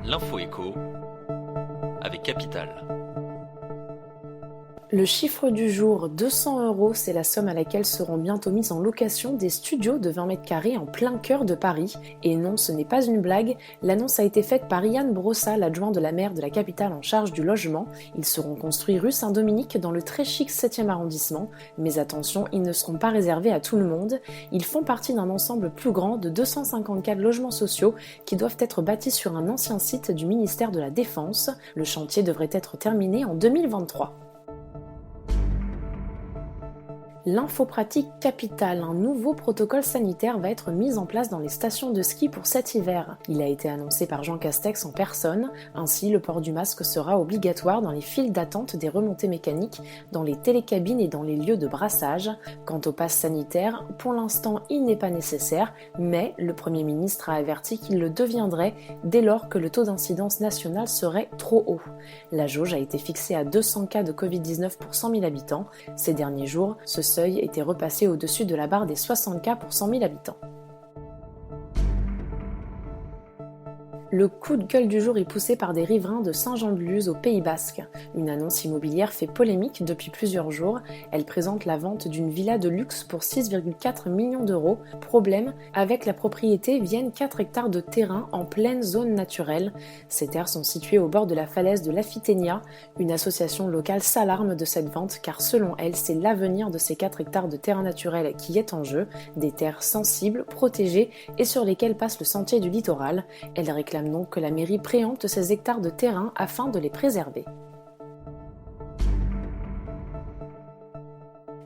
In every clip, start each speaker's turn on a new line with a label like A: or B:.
A: L'info écho avec Capital.
B: Le chiffre du jour, 200 €, c'est la somme à laquelle seront bientôt mises en location des studios de 20 mètres carrés en plein cœur de Paris. Et non, ce n'est pas une blague, l'annonce a été faite par Yann Brossa, l'adjoint de la maire de la capitale en charge du logement. Ils seront construits rue Saint-Dominique dans le très chic 7e arrondissement. Mais attention, ils ne seront pas réservés à tout le monde. Ils font partie d'un ensemble plus grand de 254 logements sociaux qui doivent être bâtis sur un ancien site du ministère de la Défense. Le chantier devrait être terminé en 2023. L'info pratique capitale, un nouveau protocole sanitaire va être mis en place dans les stations de ski pour cet hiver. Il a été annoncé par Jean Castex en personne. Ainsi, le port du masque sera obligatoire dans les files d'attente des remontées mécaniques, dans les télécabines et dans les lieux de brassage. Quant au pass sanitaire, pour l'instant, il n'est pas nécessaire, mais le Premier ministre a averti qu'il le deviendrait dès lors que le taux d'incidence national serait trop haut. La jauge a été fixée à 200 cas de Covid-19 pour 100 000 habitants. Ces derniers jours, ce seuil était repassé au-dessus de la barre des 60 cas pour 100 000 habitants. Le coup de gueule du jour est poussé par des riverains de Saint-Jean-de-Luz au Pays Basque. Une annonce immobilière fait polémique depuis plusieurs jours. Elle présente la vente d'une villa de luxe pour 6,4 millions d'euros. Problème, avec la propriété viennent 4 hectares de terrain en pleine zone naturelle. Ces terres sont situées au bord de la falaise de l'Afiténia. Une association locale s'alarme de cette vente car selon elle, c'est l'avenir de ces 4 hectares de terrain naturel qui est en jeu. Des terres sensibles, protégées et sur lesquelles passe le sentier du littoral. Elle réclame donc que la mairie préempte ces hectares de terrain afin de les préserver.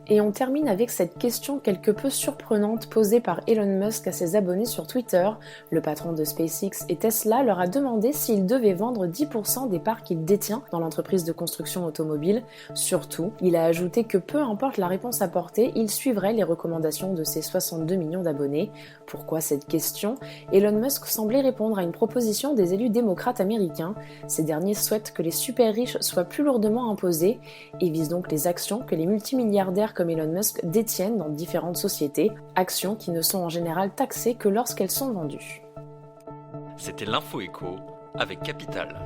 B: Et on termine avec cette question quelque peu surprenante posée par Elon Musk à ses abonnés sur Twitter. Le patron de SpaceX et Tesla leur a demandé s'il devait vendre 10% des parts qu'il détient dans l'entreprise de construction automobile. Surtout, il a ajouté que peu importe la réponse apportée, il suivrait les recommandations de ses 62 millions d'abonnés. Pourquoi cette question ? Elon Musk semblait répondre à une proposition des élus démocrates américains. Ces derniers souhaitent que les super riches soient plus lourdement imposés et visent donc les actions que les multimilliardaires comme Elon Musk détiennent dans différentes sociétés, actions qui ne sont en général taxées que lorsqu'elles sont vendues.
A: C'était l'info écho avec Capital.